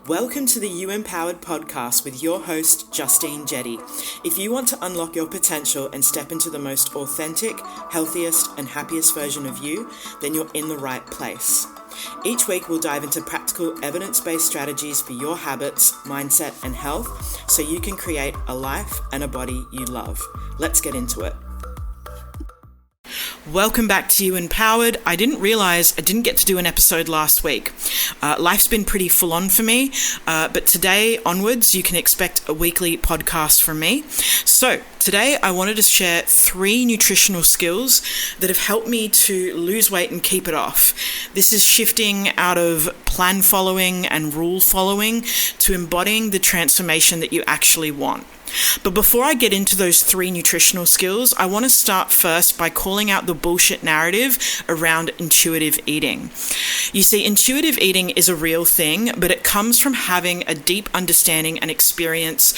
Welcome to the You Empowered podcast with your host, Justine Jetty. If you want to unlock your potential and step into the most authentic, healthiest, and happiest version of you, then you're in the right place. Each week, we'll dive into practical, evidence-based strategies for your habits, mindset, and health so you can create a life and a body you love. Let's get into it. Welcome back to You Empowered. I didn't realize I didn't get to do an episode last week. Life's been pretty full on for me, but today onwards, you can expect a weekly podcast from me. So today I wanted to share 3 nutritional skills that have helped me to lose weight and keep it off. This is shifting out of plan following and rule following to embodying the transformation that you actually want. But before I get into those 3 nutritional skills, I want to start first by calling out the bullshit narrative around intuitive eating. You see, intuitive eating is a real thing, but it comes from having a deep understanding and experience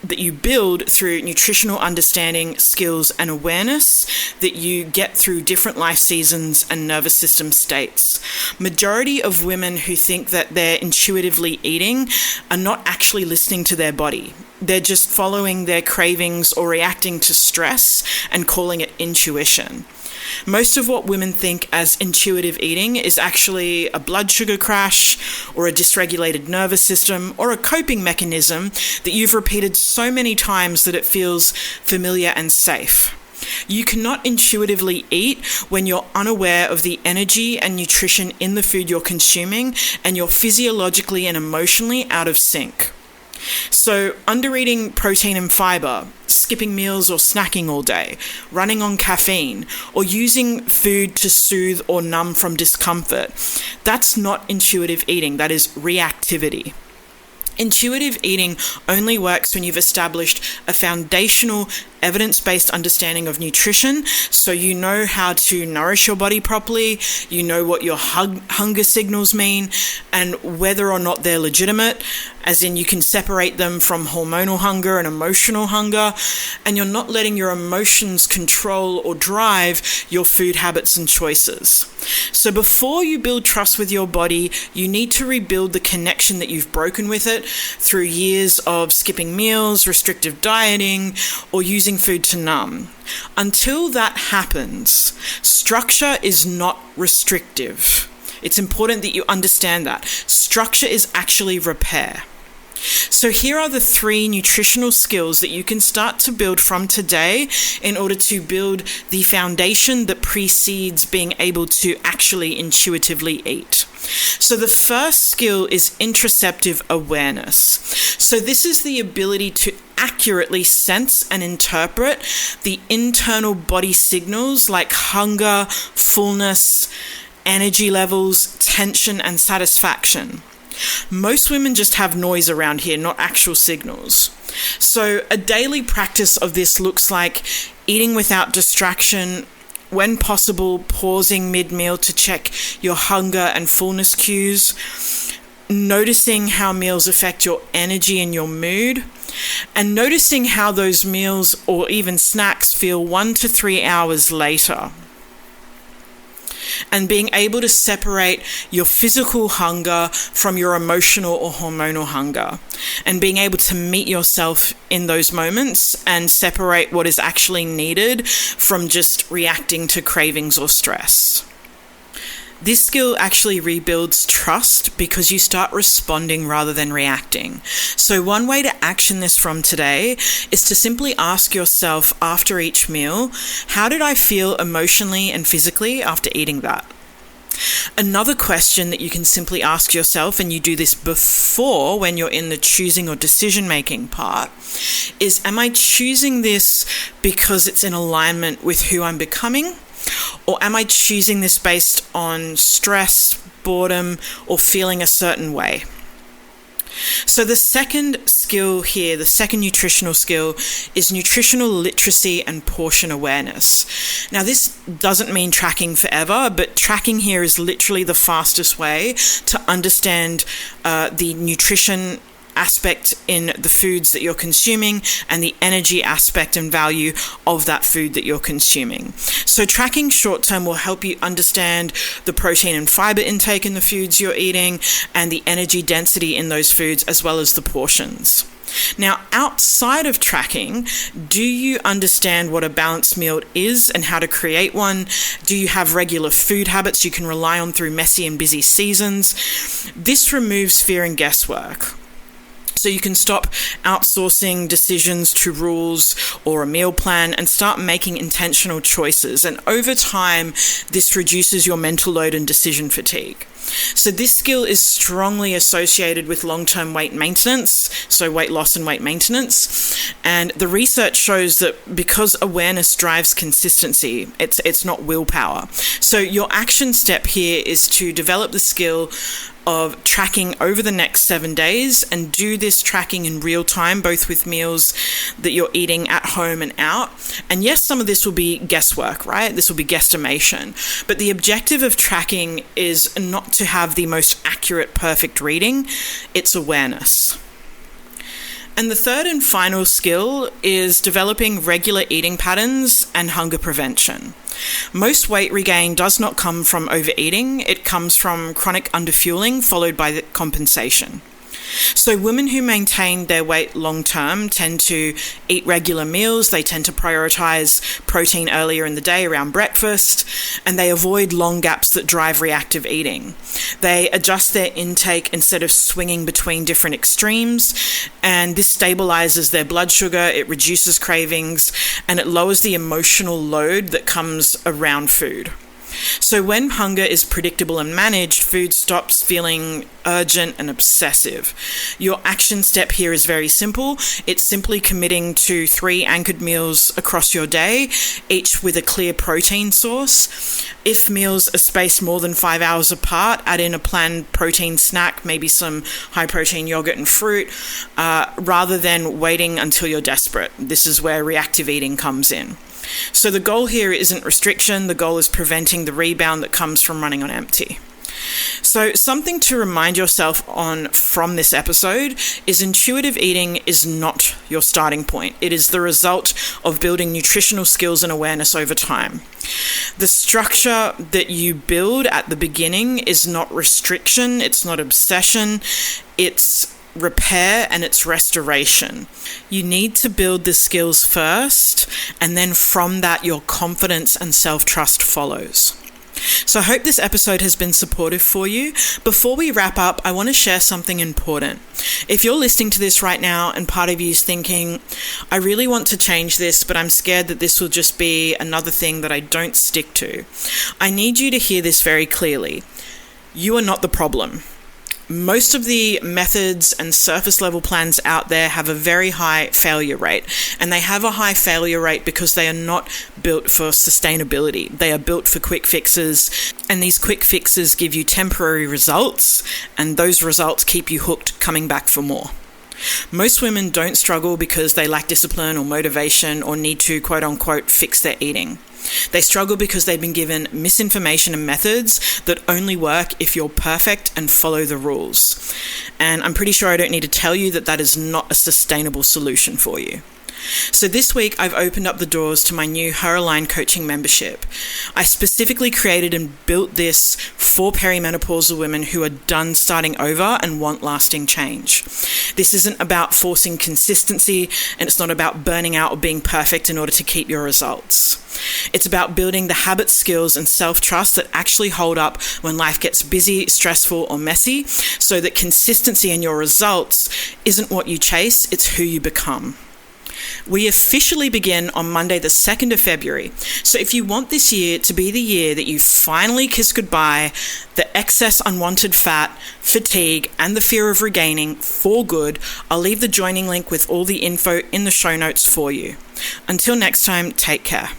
that you build through nutritional understanding, skills, and awareness that you get through different life seasons and nervous system states. Majority of women who think that they're intuitively eating are not actually listening to their body. They're just following their cravings or reacting to stress and calling it intuition. Most of what women think as intuitive eating is actually a blood sugar crash or a dysregulated nervous system or a coping mechanism that you've repeated so many times that it feels familiar and safe. You cannot intuitively eat when you're unaware of the energy and nutrition in the food you're consuming and you're physiologically and emotionally out of sync. So, undereating protein and fiber, skipping meals or snacking all day, running on caffeine, or using food to soothe or numb from discomfort, that's not intuitive eating, that is reactivity. Intuitive eating only works when you've established a foundational evidence-based understanding of nutrition, so you know how to nourish your body properly, you know what your hunger signals mean, and whether or not they're legitimate, as in you can separate them from hormonal hunger and emotional hunger, and you're not letting your emotions control or drive your food habits and choices. So before you build trust with your body, you need to rebuild the connection that you've broken with it through years of skipping meals, restrictive dieting, or using food to numb. Until that happens, structure is not restrictive. It's important that you understand that. Structure is actually repair. So here are the 3 nutritional skills that you can start to build from today in order to build the foundation that precedes being able to actually intuitively eat. So the first skill is interoceptive awareness. So this is the ability to accurately sense and interpret the internal body signals like hunger, fullness, energy levels, tension, and satisfaction. Most women just have noise around here, not actual signals. So a daily practice of this looks like eating without distraction, when possible, pausing mid-meal to check your hunger and fullness cues, noticing how meals affect your energy and your mood, and noticing how those meals or even snacks feel 1 to 3 hours later. And being able to separate your physical hunger from your emotional or hormonal hunger, and being able to meet yourself in those moments and separate what is actually needed from just reacting to cravings or stress. This skill actually rebuilds trust because you start responding rather than reacting. So one way to action this from today is to simply ask yourself after each meal, how did I feel emotionally and physically after eating that? Another question that you can simply ask yourself, and you do this before when you're in the choosing or decision-making part, is am I choosing this because it's in alignment with who I'm becoming? Or am I choosing this based on stress, boredom, or feeling a certain way? So the second skill here, the second nutritional skill, is nutritional literacy and portion awareness. Now, this doesn't mean tracking forever, but tracking here is literally the fastest way to understand the nutrition aspect in the foods that you're consuming and the energy aspect and value of that food that you're consuming. So tracking short term will help you understand the protein and fiber intake in the foods you're eating and the energy density in those foods, as well as the portions. Now, outside of tracking, do you understand what a balanced meal is and how to create one? Do you have regular food habits you can rely on through messy and busy seasons? This removes fear and guesswork. So you can stop outsourcing decisions to rules or a meal plan and start making intentional choices. And over time, this reduces your mental load and decision fatigue. So this skill is strongly associated with long-term weight maintenance, so weight loss and weight maintenance. And the research shows that because awareness drives consistency, it's not willpower. So your action step here is to develop the skill of tracking over the next 7 days, and do this tracking in real time, both with meals that you're eating at home and out. And yes, some of this will be guesswork, right? This will be guesstimation. But the objective of tracking is not to have the most accurate, perfect reading. It's awareness. And the third and final skill is developing regular eating patterns and hunger prevention. Most weight regain does not come from overeating. It comes from chronic underfueling followed by compensation. So women who maintain their weight long term tend to eat regular meals. They tend to prioritize protein earlier in the day around breakfast, and they avoid long gaps that drive reactive eating. They adjust their intake instead of swinging between different extremes, and this stabilizes their blood sugar, it reduces cravings, and it lowers the emotional load that comes around food. So when hunger is predictable and managed, food stops feeling urgent and obsessive. Your action step here is very simple. It's simply committing to 3 anchored meals across your day, each with a clear protein source. If meals are spaced more than 5 hours apart, add in a planned protein snack, maybe some high protein yogurt and fruit, rather than waiting until you're desperate. This is where reactive eating comes in. So the goal here isn't restriction, the goal is preventing the rebound that comes from running on empty. So something to remind yourself on from this episode is intuitive eating is not your starting point. It is the result of building nutritional skills and awareness over time. The structure that you build at the beginning is not restriction, it's not obsession, it's repair and it's restoration. You need to build the skills first, and then from that your confidence and self-trust follows. So I hope this episode has been supportive for you. Before we wrap up, I want to share something important. If you're listening to this right now and part of you is thinking, I really want to change this, but I'm scared that this will just be another thing that I don't stick to, I need you to hear this very clearly. You are not the problem. Most of the methods and surface level plans out there have a very high failure rate, and they have a high failure rate because they are not built for sustainability. They are built for quick fixes, and these quick fixes give you temporary results, and those results keep you hooked, coming back for more. Most women don't struggle because they lack discipline or motivation or need to quote unquote fix their eating. They struggle because they've been given misinformation and methods that only work if you're perfect and follow the rules. And I'm pretty sure I don't need to tell you that that is not a sustainable solution for you. So this week, I've opened up the doors to my new Her Aligned coaching membership. I specifically created and built this for perimenopausal women who are done starting over and want lasting change. This isn't about forcing consistency, and it's not about burning out or being perfect in order to keep your results. It's about building the habit, skills, and self-trust that actually hold up when life gets busy, stressful, or messy, so that consistency in your results isn't what you chase, it's who you become. We officially begin on Monday the 2nd of February. So if you want this year to be the year that you finally kiss goodbye the excess unwanted fat, fatigue, and the fear of regaining for good, I'll leave the joining link with all the info in the show notes for you. Until next time, take care.